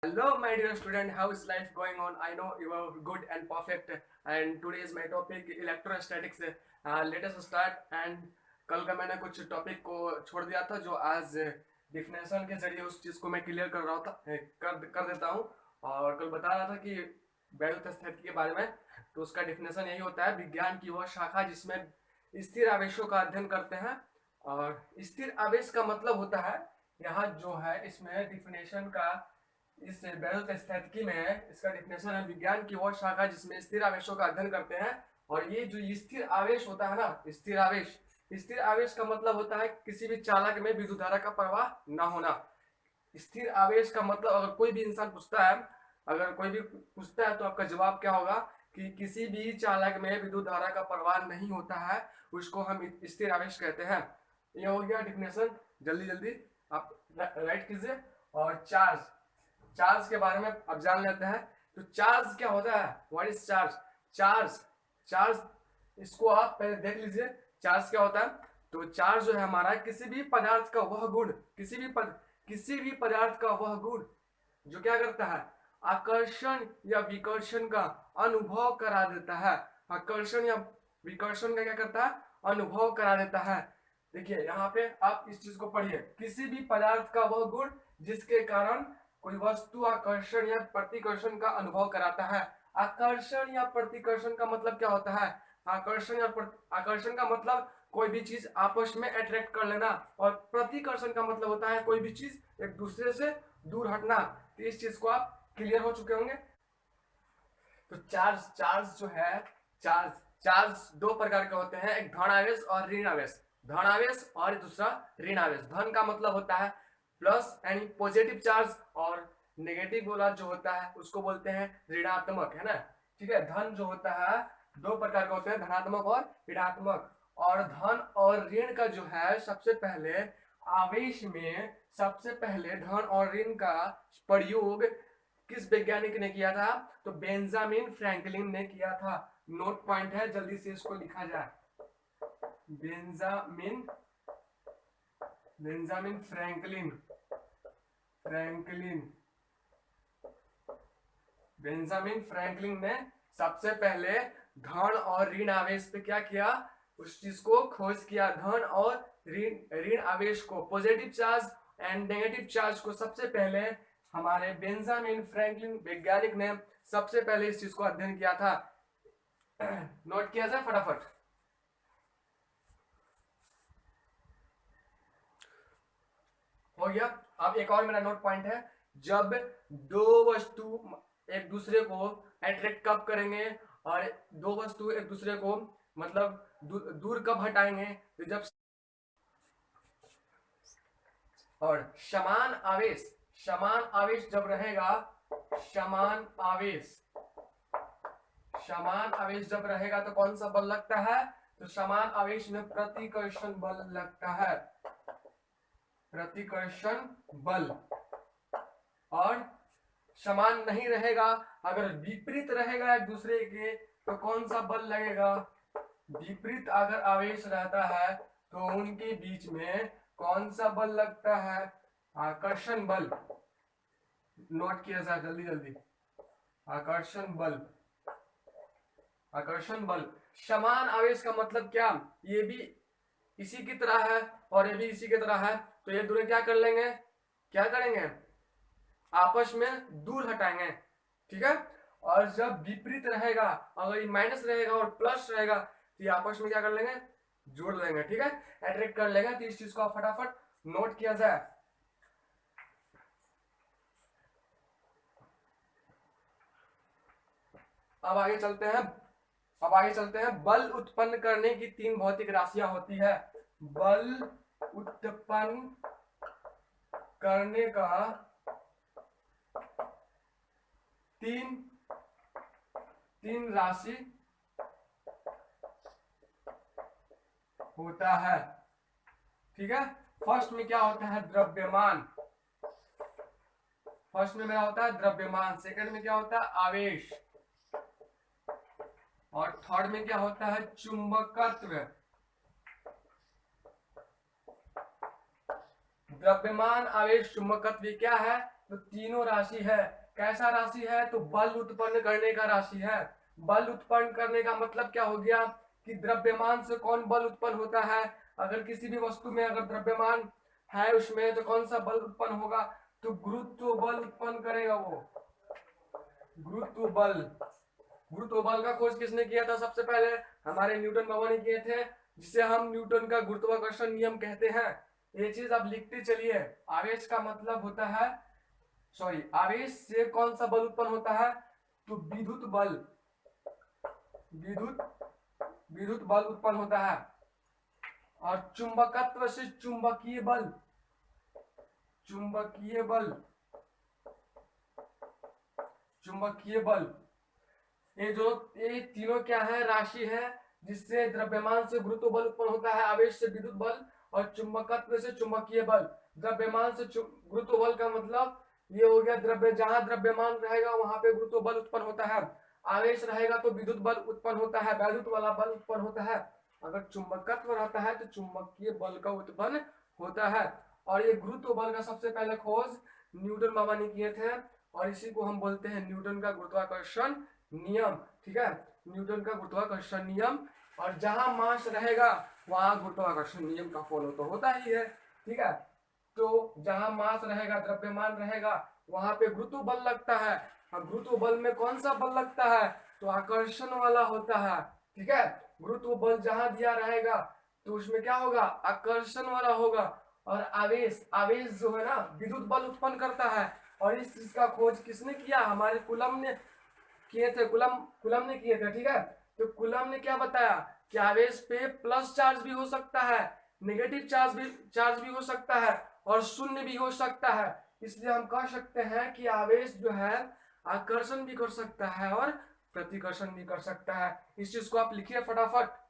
Hello, my dear student. How is life going on? I know you are good and perfect. And today is my topic electrostatics. Let us start. And कल का मैंने कुछ topic को छोड़ दिया था जो आज डिफिनेशन के जरिए उस चीज को मैं क्लियर कर रहा था कर देता हूँ। और कल बता रहा था कि वैद्युतस्थिति के बारे में। तो उसका डिफिनेशन यही होता है, विज्ञान की वह शाखा जिसमें स्थिर आवेशों का अध्ययन करते हैं। और स्थिर आवेश का मतलब होता है, यहाँ जो है इसमें डिफिनेशन का, इस वैद्युतस्थितिकी में इसका डिफिनेशन है, विज्ञान की वो शाखा जिसमें स्थिर आवेशों का अध्ययन करते हैं। और ये जो स्थिर आवेश होता है ना, स्थिर आवेश का मतलब होता है किसी भी चालक में विद्युत धारा का प्रवाह न होना। स्थिर आवेश का मतलब अगर कोई भी इंसान पूछता है, अगर कोई भी पूछता है तो आपका जवाब क्या होगा कि किसी भी चालक में विद्युत धारा का प्रवाह नहीं होता है, उसको हम स्थिर आवेश कहते हैं। ये हो गया डिफिनेशन। जल्दी जल्दी आप राइट कीजिए। और चार्ज चार्ज के बारे में अब जान लेते हैं। तो चार्ज क्या होता है, what is charge? Charge charge इसको आप पहले देख लीजिए, चार्ज क्या होता है। तो चार्ज जो है हमारा किसी भी पदार्थ का वह गुण, किसी भी पदार्थ का वह गुण जो क्या करता है, आकर्षण या विकर्षण का अनुभव करा देता है। आकर्षण या विकर्षण का क्या करता है, अनुभव करा देता है। देखिए यहाँ पे आप इस चीज को पढ़िए, किसी भी पदार्थ का वह गुण जिसके कारण कोई वस्तु आकर्षण या प्रतिकर्षण का अनुभव कराता है। आकर्षण या प्रतिकर्षण का मतलब क्या होता है? आकर्षण का मतलब कोई भी चीज आपस में अट्रैक्ट कर लेना, और प्रतिकर्षण का मतलब होता है कोई भी चीज एक दूसरे से दूर हटना। तो इस चीज को आप क्लियर हो चुके होंगे। तो चार्ज जो है, चार्ज दो प्रकार के होते हैं, एक धन आवेश और ऋण आवेश। धन आवेश और दूसरा ऋण आवेश। धन का मतलब होता है प्लस यानी पॉजिटिव चार्ज, और नेगेटिव वाला जो होता है उसको बोलते हैं ऋणात्मक, है ना। ठीक है, धन जो होता है दो प्रकार के होते हैं, धनात्मक और ऋणात्मक। और धन और ऋण का जो है, सबसे पहले आवेश में सबसे पहले धन और ऋण का प्रयोग किस वैज्ञानिक ने किया था? तो बेंजामिन फ्रैंकलिन ने किया था। नोट पॉइंट है, जल्दी से इसको लिखा जाए। Benjamin Benjamin Franklin Franklin Benjamin Franklin ने सबसे पहले धन और ऋण आवेश पे क्या किया, उस चीज को खोज किया। धन और ऋण आवेश को, positive charge and negative charge को सबसे पहले हमारे बेंजामिन फ्रैंकलिन वैज्ञानिक ने सबसे पहले इस चीज को अध्ययन किया था। नोट किया जाए फटाफट। हो गया। अब एक और मेरा नोट पॉइंट है, जब दो वस्तु एक दूसरे को अट्रैक्ट कब करेंगे, और दो वस्तु एक दूसरे को मतलब दूर कब हटाएंगे? तो जब, और समान आवेश जब रहेगा, समान आवेश जब रहेगा तो कौन सा बल लगता है? तो समान आवेश में प्रतिकर्षण बल लगता है, प्रतिकर्षण बल। और समान नहीं रहेगा, अगर विपरीत रहेगा एक दूसरे के, तो कौन सा बल लगेगा? विपरीत अगर आवेश रहता है तो उनके बीच में कौन सा बल लगता है? आकर्षण बल। नोट किया जाए जल्दी जल्दी। आकर्षण बल। समान आवेश का मतलब क्या? ये भी इसी की तरह है और ये भी इसी की तरह है, तो ये दोनों क्या कर लेंगे, क्या करेंगे? आपस में दूर हटाएंगे। ठीक है। और जब विपरीत रहेगा, अगर ये माइनस रहेगा और प्लस रहेगा, तो ये आपस में क्या कर लेंगे? जोड़ लेंगे। ठीक है, अट्रैक्ट कर लेंगे। तो इस चीज को फटाफट नोट किया जाए। अब आगे चलते हैं। बल उत्पन्न करने की तीन भौतिक राशियां होती है। बल उत्पन्न करने का तीन राशि होता है। ठीक है, फर्स्ट में क्या होता है? द्रव्यमान। फर्स्ट में मेरा होता है द्रव्यमान, सेकंड में क्या होता है? आवेश, और थर्ड में क्या होता है? चुंबकत्व। द्रव्यमान, आवेश, चुंबकत्व क्या है? तो तीनों राशि है। कैसा राशि है? तो बल उत्पन्न करने का राशि है। बल उत्पन्न करने का मतलब क्या हो गया कि द्रव्यमान से कौन बल उत्पन्न होता है। अगर किसी भी वस्तु में अगर द्रव्यमान है उसमें तो कौन सा बल उत्पन्न होगा? तो गुरुत्व बल उत्पन्न करेगा वो, गुरुत्व बल। गुरुत्व बल का खोज किसने किया था? सबसे पहले हमारे न्यूटन बाबा ने किए थे, जिसे हम न्यूटन का गुरुत्वाकर्षण नियम कहते हैं। ये चीज आप लिखते चलिए। आवेश का मतलब होता है, सॉरी, आवेश से कौन सा बल उत्पन्न होता है? तो विद्युत बल, विद्युत विद्युत बल उत्पन्न होता है। और चुंबकत्व से चुंबकीय बल, चुंबकीय बल, चुंबकीय बल, ये तीनों क्या है? राशि है, जिससे द्रव्यमान से गुरुत्व बल उत्पन्न होता है, आवेश से विद्युत बल, और चुंबकत्व से चुंबकीय बल। द्रव्यमान से गुरुत्व बल का मतलब ये हो गया, द्रव्य जहां द्रव्यमान रहेगा वहां पे गुरुत्व बल उत्पन्न होता है। आवेश रहेगा तो विद्युत बल उत्पन्न होता है, वैद्युत वाला बल उत्पन्न होता है। अगर चुंबकत्व रहता है तो चुंबकीय बल का उत्पन्न होता है। और ये गुरुत्व बल का सबसे पहले खोज न्यूटन बाबा ने किए थे, और इसी को हम बोलते हैं न्यूटन का गुरुत्वाकर्षण नियम। ठीक है, न्यूटन का गुरुत्वाकर्षण नियम। और जहां मास रहेगा वहां गुरुत्वाकर्षण नियम का फॉलो तो होता ही है। ठीक है, तो जहां मास रहेगा, द्रव्यमान रहेगा, वहां पे गुरुत्व बल लगता है। और गुरुत्व बल में कौन सा बल लगता है? तो आकर्षण वाला होता है। ठीक है, गुरुत्व बल जहां दिया रहेगा तो उसमें क्या होगा? आकर्षण वाला होगा। और आवेश, आवेश जो है ना विद्युत बल उत्पन्न करता है। और इस चीज का खोज किसने किया? हमारे कूलम ने किए थे, कूलम ने किए थे। ठीक है, तो कूलम ने क्या बताया कि आवेश पे प्लस चार्ज भी हो सकता है, नेगेटिव चार्ज भी हो सकता है, और शून्य भी हो सकता है। इसलिए हम कह सकते हैं कि आवेश जो है आकर्षण भी कर सकता है और प्रतिकर्षण भी कर सकता है। इस चीज को आप लिखिए फटाफट।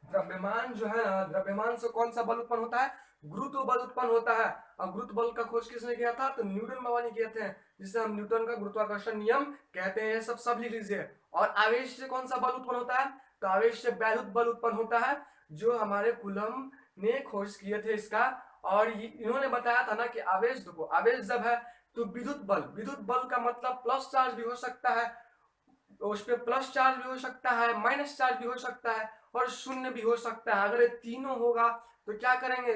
द्रव्यमान जो है ना, द्रव्यमान से कौन सा बल उत्पन्न होता है? गुरुत्व बल उत्पन्न होता है। और गुरुत्व बल का खोज किसने किया था? तो न्यूटन बाबा ने किए थे, जिसे हम न्यूटन का गुरुत्वाकर्षण नियम कहते हैं। सब लिख लीजिए। और आवेश से कौन सा बल उत्पन्न होता है? तो आवेश से वैद्युत बल उत्पन्न होता है, जो हमारे कूलम ने खोज किए थे इसका। और इन्होंने बताया था ना कि आवेश, देखो आवेश जब है तो विद्युत बल, विद्युत बल का मतलब प्लस चार्ज भी हो सकता है, तो उस पर प्लस चार्ज भी हो सकता है, माइनस चार्ज भी हो सकता है, और शून्य भी हो सकता है। अगर ये तीनों होगा तो क्या करेंगे?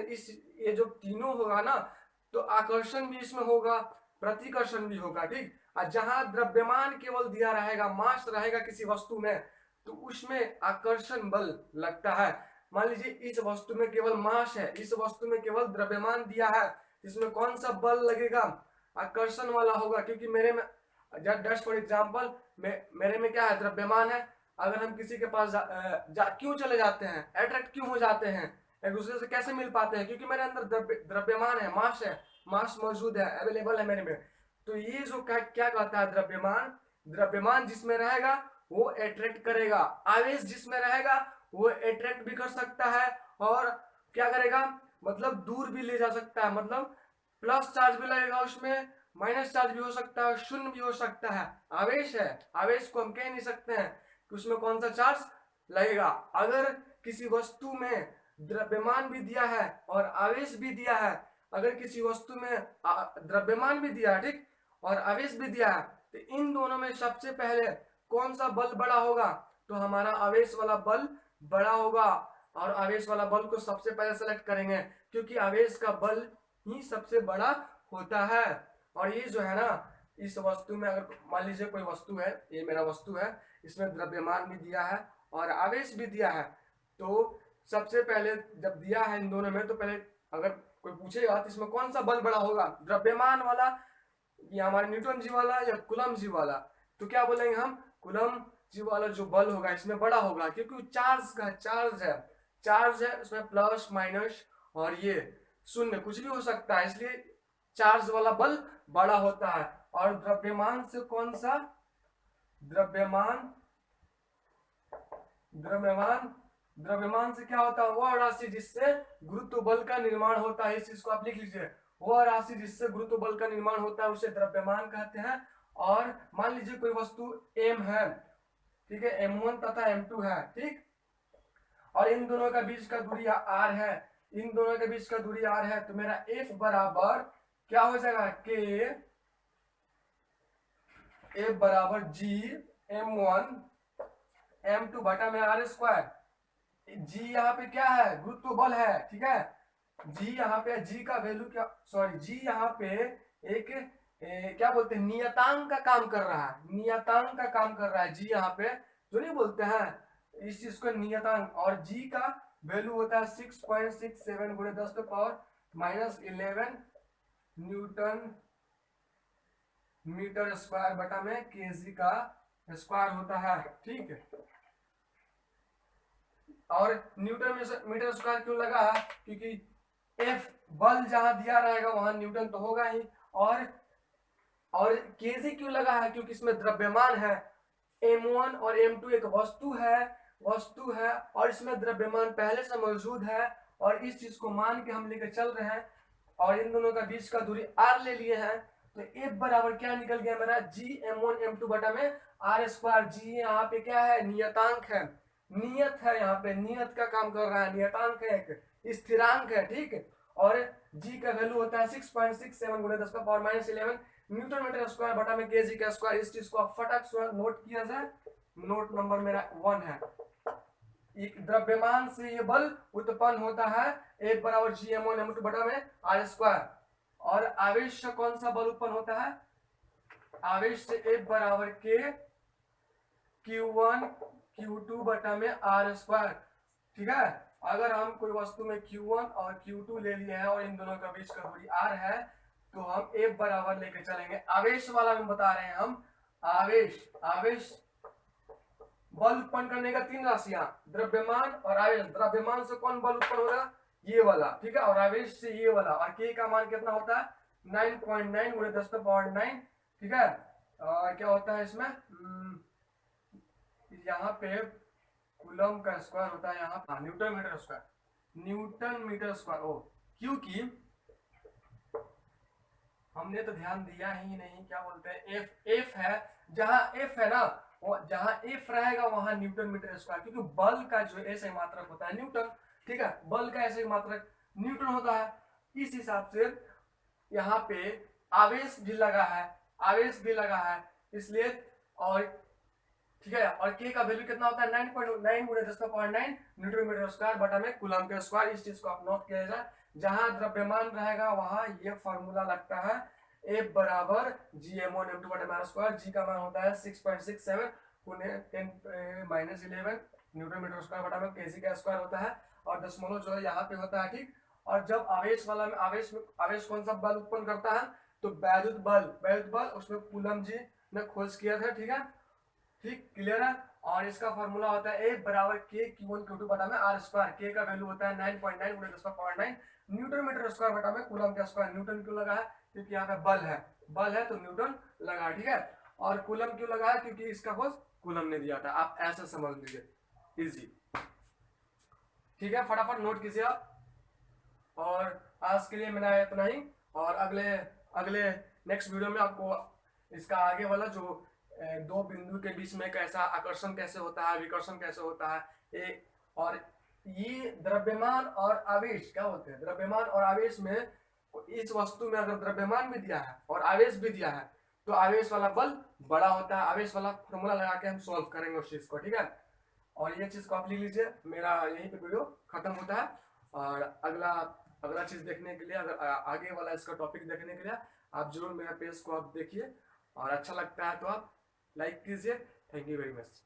ये जो तीनों होगा ना, तो आकर्षण भी इसमें होगा, प्रतिकर्षण भी होगा। ठीक, और जहां द्रव्यमान केवल दिया रहेगा, मास रहेगा किसी वस्तु में, तो उसमें आकर्षण बल लगता है। मान लीजिए इस वस्तु में केवल मास है, इस वस्तु में केवल द्रव्यमान दिया है, इसमें कौन सा बल लगेगा? आकर्षण वाला होगा। क्योंकि मेरे में, जस्ट फॉर एग्जाम्पल, मेरे में क्या है? द्रव्यमान है। अगर हम किसी के पास क्यों चले जाते हैं, अट्रैक्ट क्यों हो जाते हैं, एक दूसरे से कैसे मिल पाते हैं? क्योंकि मेरे अंदर द्रव्यमान है, मास मौजूद है, अवेलेबल है मेरे में। तो ये जो क्या कहता है? द्रव्यमान, द्रव्यमान जिसमें रहेगा वो अट्रैक्ट करेगा, आवेश जिसमें रहेगा वो अट्रैक्ट भी कर सकता है, और क्या करेगा? मतलब दूर भी ले जा सकता है। मतलब प्लस चार्ज भी लगेगा उसमें, माइनस चार्ज भी हो सकता है, शून्य भी हो सकता है। आवेश है, आवेश को हम कह नहीं सकते हैं कि उसमें कौन सा चार्ज लगेगा। अगर किसी वस्तु में द्रव्यमान भी दिया है और आवेश भी दिया है, अगर किसी वस्तु में द्रव्यमान भी दिया है, ठीक, और आवेश भी दिया है, तो इन दोनों में सबसे पहले कौन सा बल बड़ा होगा? तो हमारा आवेश वाला बल बड़ा होगा। और आवेश वाला बल को सबसे पहले सेलेक्ट करेंगे, क्योंकि आवेश का बल ही सबसे बड़ा होता है। और ये जो है ना, इस वस्तु में अगर मान लीजिए कोई वस्तु है, ये मेरा वस्तु है, इसमें द्रव्यमान भी दिया है और आवेश भी दिया है, तो सबसे पहले जब दिया है इन दोनों में, तो पहले अगर कोई पूछेगा तो इसमें कौन सा बल बड़ा होगा? द्रव्यमान वाला, या हमारे न्यूटन जी वाला, या कूलम जी वाला? तो क्या बोलेंगे हम? कूलम जी वाला जो बल होगा इसमें बड़ा होगा, क्योंकि चार्ज है उसमें, प्लस माइनस और ये शून्य कुछ भी हो सकता है, इसलिए चार्ज वाला बल बड़ा होता है। और द्रव्यमान से कौन सा? द्रव्यमान, द्रव्यमान द्रव्यमान से क्या होता है? वह राशि जिससे गुरुत्व बल का निर्माण होता है। इस चीज को आप लिख लीजिए। वह राशि जिससे गुरुत्व बल का निर्माण होता है उसे द्रव्यमान कहते हैं। और मान लीजिए कोई वस्तु एम है, ठीक है, m1 तथा m2 है, ठीक। और इन दोनों का बीच का दूरी r है, इन दोनों के बीच का दूरी r है, तो मेरा f बराबर क्या हो जाएगा, k f बराबर g m1 m2 बटा में r स्क्वायर। g यहाँ पे क्या है, गुरुत्व बल है, ठीक है। g यहाँ पे, g का वैल्यू क्या, सॉरी g यहाँ पे एक क्या बोलते हैं, नियतांक का काम कर रहा है, नियतांक का काम कर रहा है g यहाँ पे, जो नहीं बोलते हैं इस चीज को नियतांक। और g का वैल्यू होता है 6.67 गुणे 10 to power -11 newton metre square बटा में केजी का स्क्वायर होता है, ठीक है। और न्यूटन मीटर स्क्वायर क्यों लगा है, क्योंकि एफ बल जहां दिया रहेगा वहां न्यूटन तो होगा ही। और केजी क्यों लगा है, क्योंकि इसमें द्रव्यमान है, m1 और m2 एक वस्तु है और इसमें द्रव्यमान पहले से मौजूद है, और इस चीज को मान के हम लेकर चल रहे हैं, और इन दोनों का बीच का दूरी r ले लिए हैं, तो F बराबर क्या निकल गया मेरा, g m1 m2 बटा में r स्क्वायर। g यहाँ पे क्या है, नियतांक है, नियत है, यहाँ पे नियत का काम कर रहा है, नियतांक है, एक स्थिरांक है, ठीक है। और g का वैल्यू होता है 6.67 गुणे 10 का पावर -11 न्यूटन मीटर स्क्वायर बटा में केजी का स्क्वायर। इस चीज को आप फटाक से नोट किया जाए, नोट नंबर मेरा 1 है। एक द्रव्यमान से ये बल उत्पन्न होता है, F बराबर जी m1 m2 बटा में r स्क्वायर। और आवेश से कौन सा बल उत्पन्न होता है, आवेश से F बराबर के q1 q2 बटा में r स्क्वायर, ठीक है। अगर हम कोई वस्तु में q1 और q2 ले लिए हैं और इन दोनों का बीच का दूरी r है, तो हम F बराबर लेके चलेंगे। आवेश वाला में बता रहे हैं हम, आवेश बल उत्पन्न करने का 3 राशियां, द्रव्यमान और आवेश। द्रव्यमान से कौन बल उत्पन्न होगा, ये वाला, ठीक है। और आवेश से ये वाला। और के का मान कितना होता है, 9.9 गुणे 10 to पावर 9, ठीक है। और क्या होता है इसमें, यहाँ पे कूलम का स्क्वायर होता है, यहाँ न्यूटन मीटर स्क्वायर। ओ, क्योंकि हमने तो ध्यान दिया ही नहीं, क्या बोलते हैं, एफ है, जहां एफ है ना, जहां एफ रहेगा वहां न्यूटन मीटर स्क्वायर, क्योंकि बल का जो ऐसे मात्रक होता है न्यूटन, ठीक है, बल का ऐसे मात्रक न्यूटन होता है। इस हिसाब से यहाँ पे आवेश भी लगा है, इसलिए। और ठीक है, और के का वैल्यू कितना होता है, 9.9 गुणे 10 का पावर 9 न्यूटन मीटर स्क्वायर बटा में कूलम के स्क्वायर। इस चीज को आप नोट किया जाए, जहां द्रव्यमान रहेगा वहां ये फॉर्मूला लगता है, F बराबर जी m1 m2 बटा में r स्क्वायर। जी का मान होता है 6.67 गुणे 10 - 11 न्यूटन मीटर स्क्वायर बटा में केजी का स्क्वायर होता है, और दशमलव जो है यहाँ पे होता है, ठीक। और जब आवेश वाला में आवेश कौन सा बल उत्पन्न करता है, तो वैद्युत बल, उसमें कूलम जी ने खोज किया था, ठीक है, ठीक, क्लियर है। और इसका फॉर्मूला होता है F बराबर के q1 q2 बटा में r स्क्वायर। के का वैल्यू होता है 9.9 गुणे 10 का पावर 9 न्यूटन मीटर स्क्वायर बटा में कूलम का स्क्वायर। न्यूटन क्यों लगा है, क्योंकि यहाँ पे बल है तो न्यूटन लगा, ठीक है। और कूलम क्यों लगा है, क्योंकि इसका खोज कूलम ने दिया था। आप ऐसा समझ लीजिए, इजी, ठीक है, फटाफट नोट कीजिए आप। और आज के लिए मेरा इतना ही, और अगले नेक्स्ट वीडियो में आपको इसका आगे वाला जो दो बिंदु के बीच में कैसा आकर्षण कैसे होता है, विकर्षण कैसे होता है, और ये द्रव्यमान और आवेश क्या बोलते हैं, द्रव्यमान और आवेश में, इस वस्तु में अगर द्रव्यमान भी दिया है और आवेश भी दिया है, तो आवेश वाला बल बड़ा होता है। आवेश वाला फॉर्मूला लगा के हम सॉल्व करेंगे उस चीज को, ठीक है। और ये चीज को आप लिख लीजिए, मेरा यहीं पे वीडियो खत्म होता है। और अगला चीज देखने के लिए, अगर आगे वाला इसका टॉपिक देखने के लिए, आप जरूर मेरा पेज को आप देखिए, और अच्छा लगता है तो आप लाइक कीजिए। Thank you very much.